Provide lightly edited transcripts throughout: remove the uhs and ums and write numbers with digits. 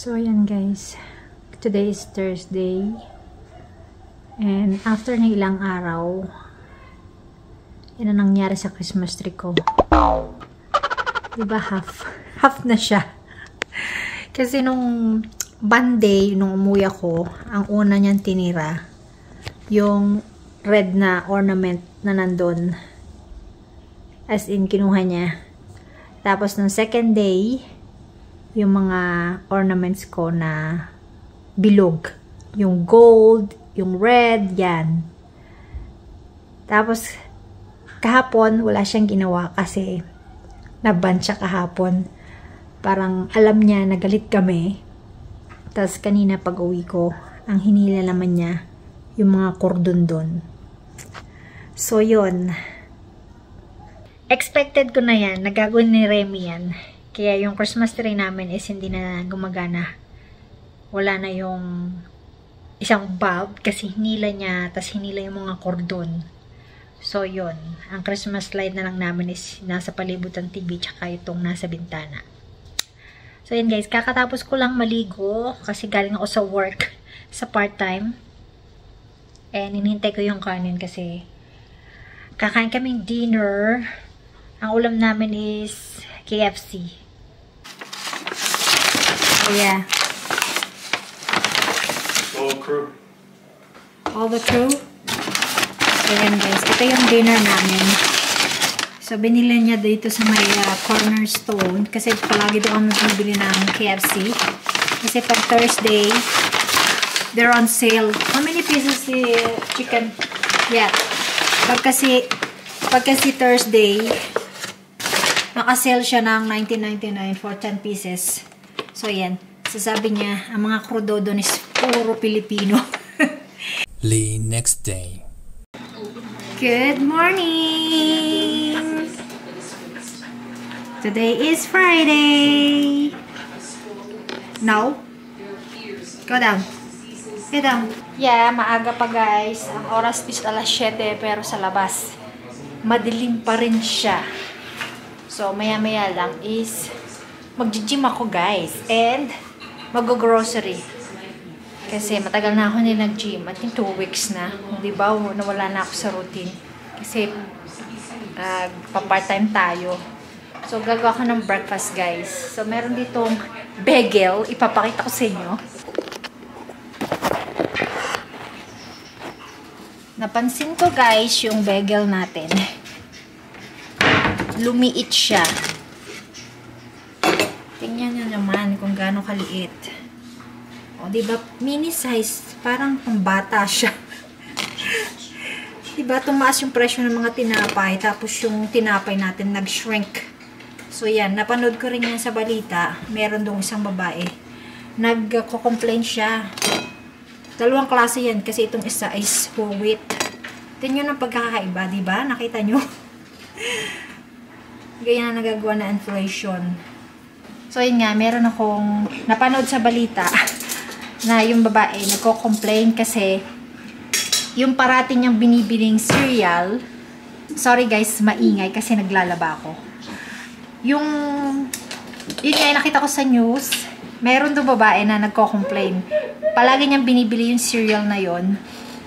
So, ayan guys. Today is Thursday. And after ng ilang araw, yan ang nangyari sa Christmas tree ko. Diba half? Half na siya. Kasi nung Monday, nung umuwi ako, ang una niyang tinira, yung red na ornament na nandun. As in, kinuha niya. Tapos, nung second day, yung mga ornaments ko na bilog. Yung gold, yung red, yan. Tapos, kahapon, wala siyang ginawa kasi naban siya kahapon. Parang alam niya, nagalit kami. Tapos, kanina pag uwi ko, ang hinila naman niya, yung mga cordon doon. So, yun. Expected ko na yan. Nagagawin ni Remy yan. Kaya yung Christmas tree namin is hindi na gumagana. Wala na yung isang bulb kasi hinila niya, tas hinila yung mga cordon. So, yun. Ang Christmas light na lang namin is nasa palibutan TV tsaka itong nasa bintana. So, yun guys. Kakatapos ko lang maligo kasi galing ako sa work sa part-time. And hinihintay ko yung kanin kasi kakain kaming dinner. Ang ulam namin is KFC. So, yeah. All crew. All the crew. So, yan guys. Ito yung dinner namin. So, binili niya dito sa may Cornerstone. Kasi palagi doon kami bumibili ng KFC. Kasi pag Thursday, they're on sale. How many pieces the chicken? Yeah. Pag kasi Thursday, naka-sale siya ng $19.99 for 10 pieces. So, yan. Sasabi niya, ang mga crudo doon is puro Pilipino. The next day. Good morning! Today is Friday. No? Go down. Get down. Yeah, maaga pa guys. Ang oras is alas 7 pero sa labas madilim pa rin siya. So, maya-maya lang is mag-gym ako guys. And mag-grocery. Kasi matagal na ako hindi nag-gym. I think 2 weeks na. Di ba? Nawala na ako sa routine. Kasi pa-part-time tayo. So, gagawa ko ng breakfast guys. So, meron ditong bagel. Ipapakita ko sa inyo. Napansin ko guys yung bagel natin. Lumiit siya. Tingnan nyo naman kung gaano kaliit. O, diba? Mini size. Parang pambata siya. Diba? Tumaas yung presyo ng mga tinapay. Tapos yung tinapay natin nag-shrink. So, yan. Napanood ko rin yan sa balita. Meron dong isang babae. Nagko-complain siya. Dalawang klase yan. Kasi itong isa is whole wheat. Tingnan nyo ng pagkakaiba. Diba? Nakita nyo? Ganyan na nagagawa na inflation. So, yun nga, meron akong napanood sa balita na yung babae nagko-complain kasi yung parating niyang binibiling cereal, sorry guys, maingay kasi naglalaba ako. Yun nga, nakita ko sa news, meron doon babae na nagko-complain. Palagi niyang binibili yung cereal na yon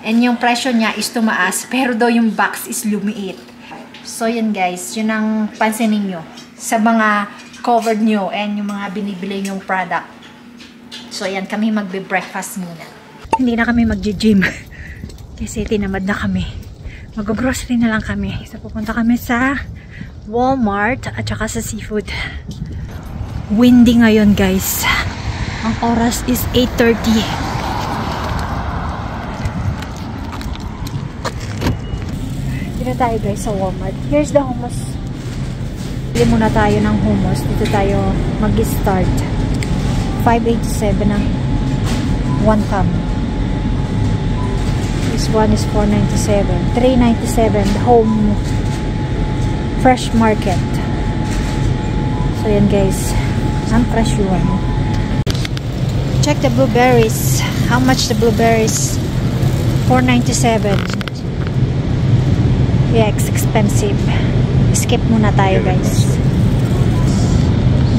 and yung presyo niya is tumaas, pero daw yung box is lumiit. So, yun guys, yun ang pansinin nyo sa mga covered nyo and yung mga binibili yung product. So, yan, kami magbe-breakfast muna. Hindi na kami mag-gym kasi tinamad na kami. Mag-grocery na lang kami. So, pupunta kami sa Walmart at saka sa seafood. Windy ngayon, guys. Ang oras is 8:30. Dito tayo, guys, sa Walmart. Here's the hummus. Bili muna tayo ng hummus. Dito tayo mag-start. $5.87 ang 1 cup. This one is $4.97. $3.97 the home fresh market. So yan guys, ang fresh yun. Check the blueberries. How much the blueberries? $4.97. Yeah, it's expensive. Skip muna tayo guys.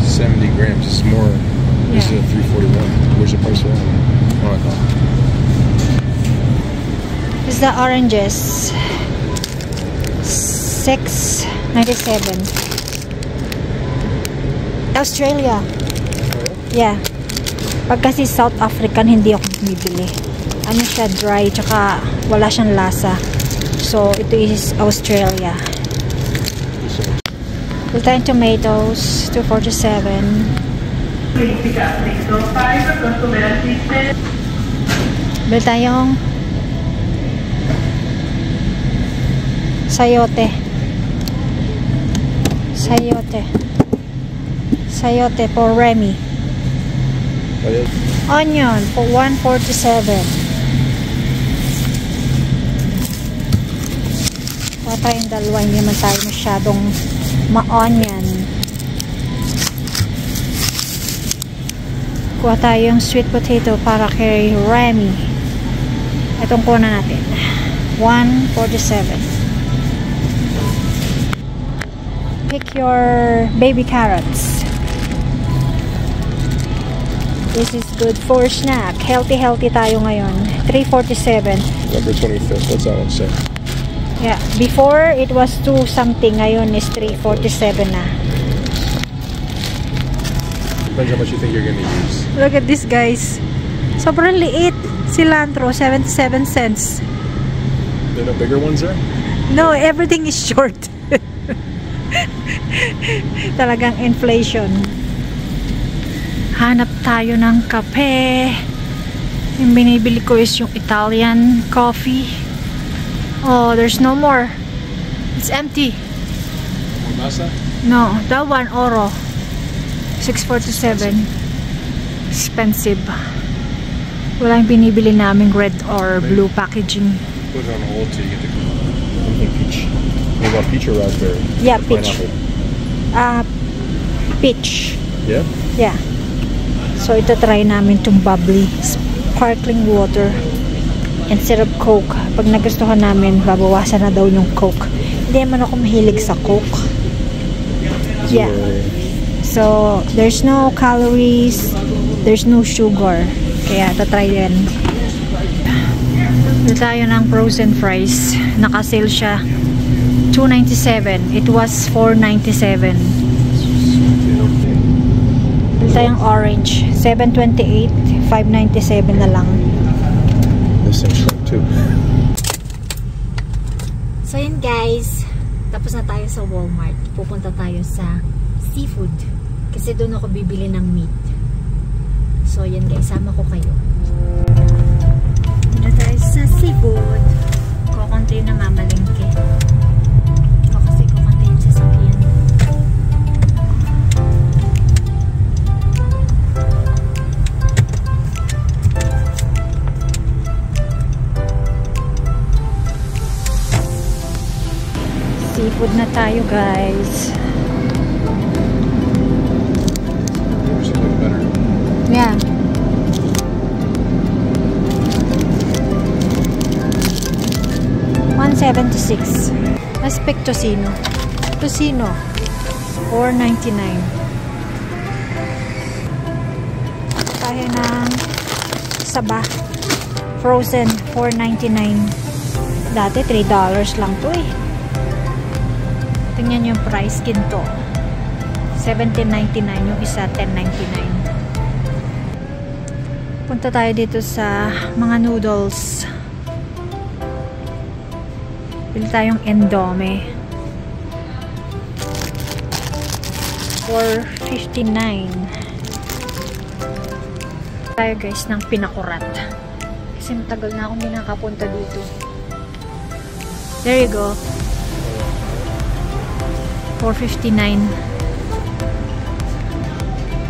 70 grams is more This is a 341. Where's the price for that? Oh, I thought. This is the oranges. $6.97. Australia. Yeah. Pag kasi South African, hindi ako bumibili. Ano siya, dry, tsaka wala siyang lasa. So, ito is Australia. Full time tomatoes, $2.47. Bili tayong sayote. Sayote for Remy. Onion for $1.47. Kuha tayong dalawa, hindi naman tayo masyadong ma-onion. Kuha tayong sweet potato para kay Remy. Itong kuha na natin. $1.47. Pick your baby carrots. This is good for snack. Healthy tayo ngayon. $3.47. November 25th. What's that one say? Yeah, before it was 2 something, ngayon is 3.47 na. Depends how much you think you're gonna use. Look at this, guys. Sobrang liit. Cilantro, 77 cents. There are no bigger ones there? No, everything is short. Talagang inflation. Hanap tayo ng kape. Yung binibili ko is yung Italian coffee. Oh, there's no more. It's empty. More masa? No, that one, Oro. $6.47. Expensive. Wala yung binibili naming red or blue packaging. Put it on hold till you get the peach. You want peach or raspberry? Yeah, Or peach. pineapple? Peach. Yeah? Yeah. So, ito try namin itong bubbly sparkling water instead of Coke. Pag nagustuhan namin, babawasan na daw yung Coke. Hindi naman ako mahilig sa Coke. Yeah. So, there's no calories, there's no sugar. Kaya, tatry din. Ito tayo ng frozen fries. Naka-sale siya. $2.97. It was $4.97. Ito tayong orange. $7.28. $5.97 na lang. This thing's short too. So yun guys, tapos na tayo sa Walmart. Pupunta tayo sa seafood kasi doon ako bibili ng meat. So yan guys, sama ko kayo. Dito tayo sa seafood. Kukunti na mamalingke. Kasi kukunti yung sasakyan. Seafood na tayo guys. Yeah. $1.76. Let's pick tocino. Tocino. $4.99. Tayo ng saba. Frozen. $4.99. Dati $3 lang to eh. Tingnan yung price, ginto. $17.99 yung isa, $10.99. Punta tayo dito sa mga noodles. Pili tayong Endome. $4.59. Tayo guys ng pinakurat. Kasi matagal na akong hindi nakapunta dito. There you go. $4.59.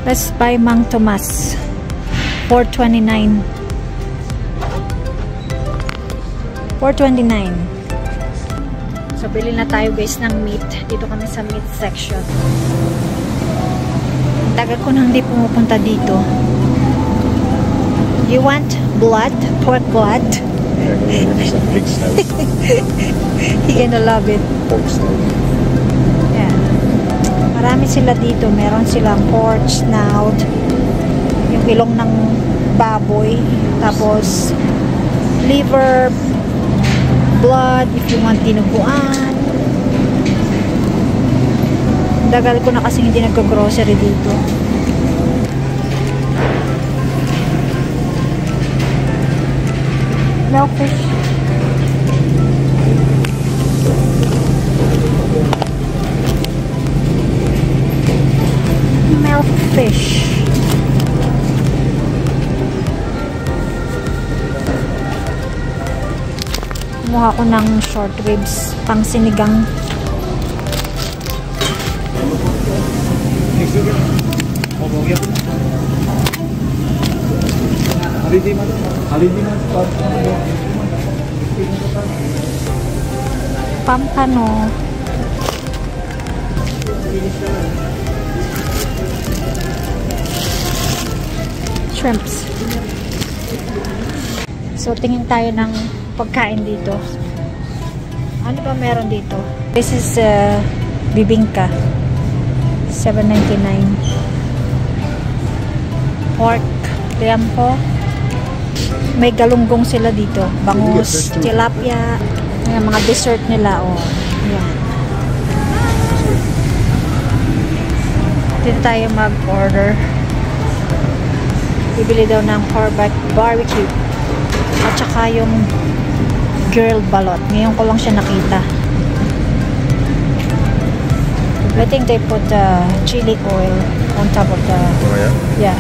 Let's buy Mang Tomas. $4.29. $4.29. So, bili na tayo guys ng meat. Dito kami sa meat section. Tagal ko nang hindi pumupunta dito. You want blood? Pork blood? Yeah, some pig snout. You're gonna love it. Pork snout. Yeah. Marami sila dito. Meron silang pork snout, yung ilong ng baboy, tapos liver, blood, if you want dinuguan. Dagal ko na kasi hindi nagko-grocery dito. Milkfish. Milkfish. Kumuha ko ng short ribs pang sinigang. Pampano. Shrimps. So, tingin tayo ng pagkain dito. Ano ba meron dito? This is bibingka. $7.99. Pork. Tiampo. May galunggong sila dito. Bangus, tilapia. Yung mga dessert nila. Oh. Yan. Dito tayo mag-order. Bibili daw ng pork barbecue. At saka yung grilled balot. Ngayon ko lang siya nakita. I think they put chili oil on top of the... Oh, yeah? Yeah.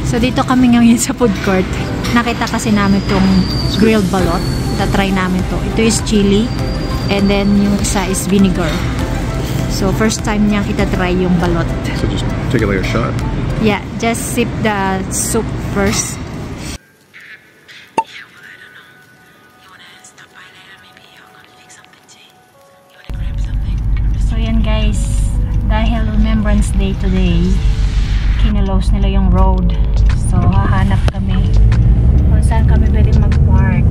So, dito kami ngayon sa food court. Nakita kasi namin itong grilled balot. Tatry namin to. Ito is chili. And then, yung isa is vinegar. So, first time niyang itatry yung balot. So just take it like a shot. Yeah, just sip the soup first. So yan guys, dahil Remembrance Day today, kinalose nila yung road. So hahanap kami kung saan kami pwedeng mag-park.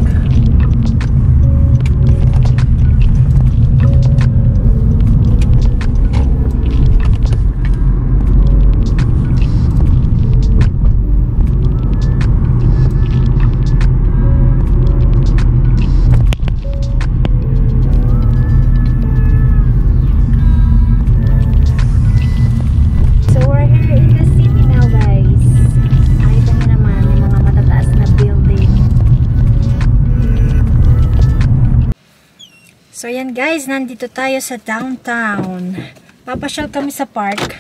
So yan guys, nandito tayo sa downtown. Papasyal kami sa park.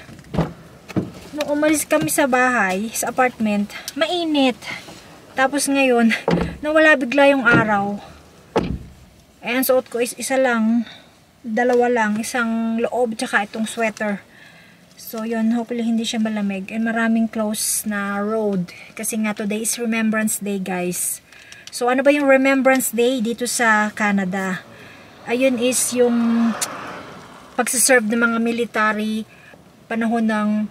Nung umalis kami sa bahay, sa apartment, mainit. Tapos ngayon, nawala bigla yung araw. Ayan, suot ko is isa lang, dalawa lang, isang loob tsaka itong sweater. So yun, hopefully hindi siya malamig. And maraming close na road. Kasi nga today is Remembrance Day guys. So ano ba yung Remembrance Day dito sa Canada? Ayun is yung pagsaserve ng mga military panahon ng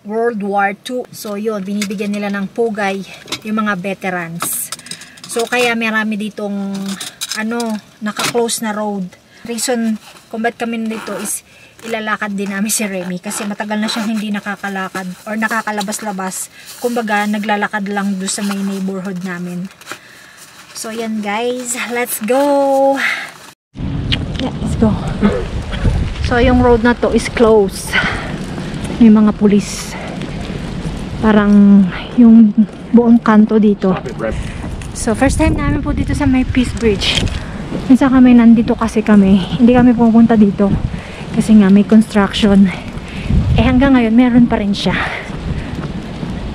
World War II. So yun, binibigyan nila ng pugay yung mga veterans. So kaya marami ditong naka-close na road. Reason kung ba't kami nandito is ilalakad din namin si Remy kasi matagal na siyang hindi nakakalakad or nakakalabas-labas. Kumbaga naglalakad lang doon sa may neighborhood namin. So yan guys, let's go! Yeah, let's go. So, yung road na to is closed. May mga pulis. Parang yung buong kanto dito. So, first time namin po dito sa may Peace Bridge. Minsan kami nandito kasi kami. Hindi kami pupunta dito. Kasi nga may construction. Eh hanggang ngayon, meron pa rin siya.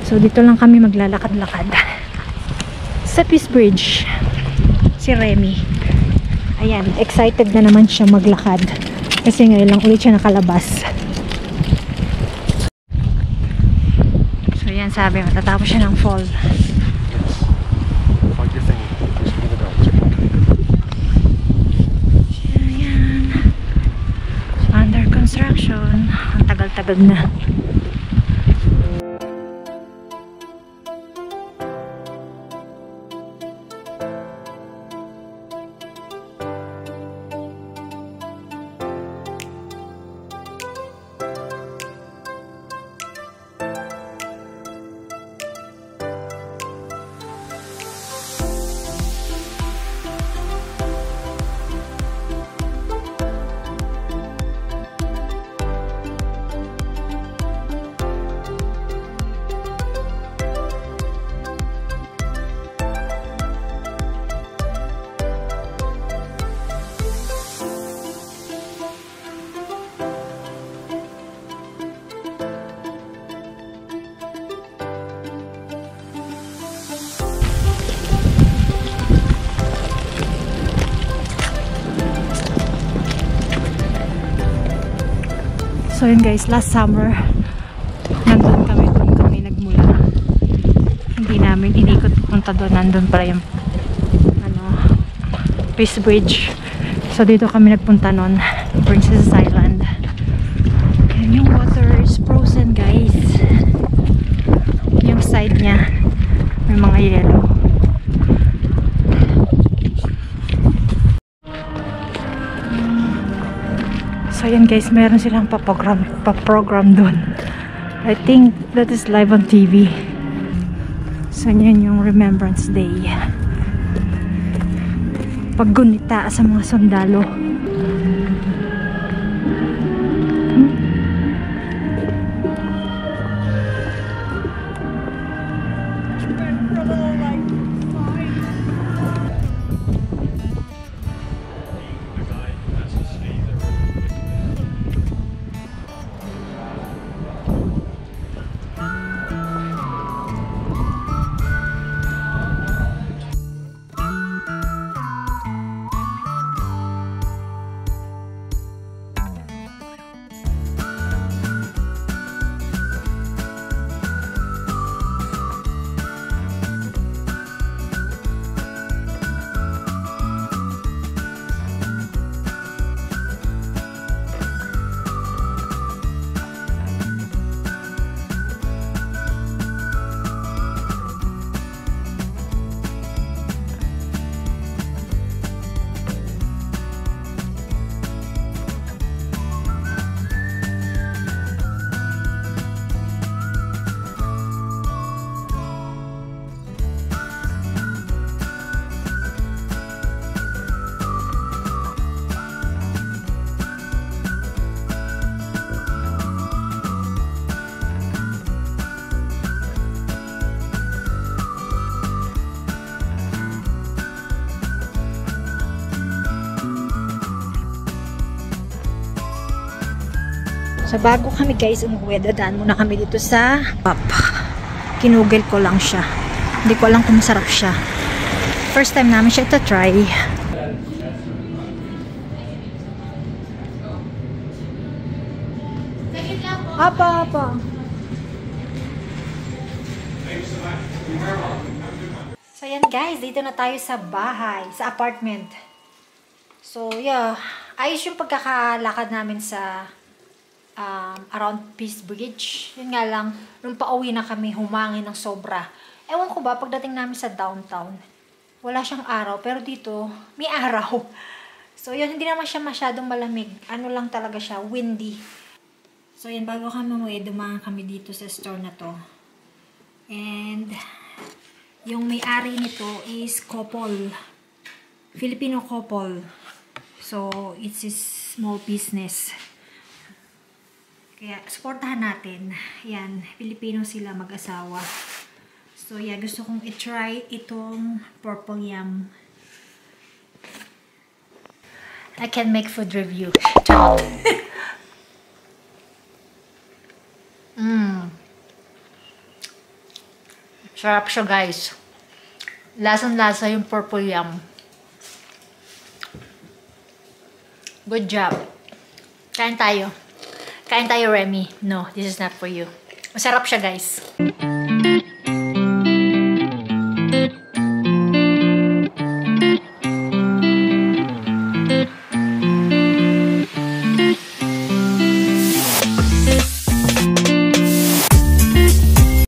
So, dito lang kami maglalakad-lakad. Sa Peace Bridge. Si Remy. Ayan, excited na naman siya maglakad. Kasi ngayon lang ulit siya nakalabas. So yan, sabi, matatapos siya ng fall. Ayan. Under construction. Ang tagal-tagal na. So yun guys, last summer doon kami nagmula. Hindi namin inikot punta doon. Nandun pala yung Peace Bridge. So dito kami nagpunta noon, Princess Island. And yung water is frozen guys. Yung side niya may mga yellow. So yan guys, meron silang pa-program doon. I think that is live on TV. So yan yung Remembrance Day. Paggunita sa mga sundalo. So bago kami guys umuwi, dadaan muna kami dito sa pub. Kinugel ko lang siya. Hindi ko alam kung masarap siya. First time namin siya ita-try. Apa. So yan guys, dito na tayo sa bahay, sa apartment. So yeah, ayos yung pagkakalakad namin sa around Peace Bridge. Yun nga lang, nung pauwi na kami, humangin ng sobra. Ewan ko ba, pagdating namin sa downtown, wala siyang araw, pero dito, may araw. So yun, hindi naman siya masyadong malamig. Ano lang talaga siya, windy. So yun, bago kami umuwi, dumaan kami dito sa store na to. And yung may-ari nito is couple. Filipino couple. So, it's a small business. Kaya, supportahan natin. Yan, Filipino sila mag-asawa. So, yeah, gusto kong i-try itong purple yam. I can make food review. Sarap siya, guys. Lasang-lasa yung purple yam. Good job. Kain tayo. Kain tayo, Remy. No, this is not for you. Masarap siya, guys.